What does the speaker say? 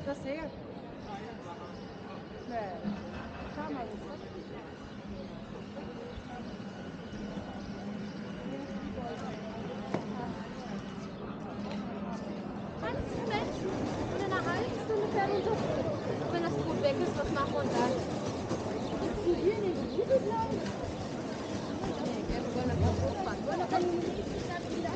Das her? Nee. Schau mal, was ist das? Moment. In einer halben Stunde fährt unser Zug. Und wenn das Boot weg ist, was machen wir dann? Sitzen wir hier in den Grube bleiben? Nee, wir wollen das Boot fahren. Wir wollen aber nicht wieder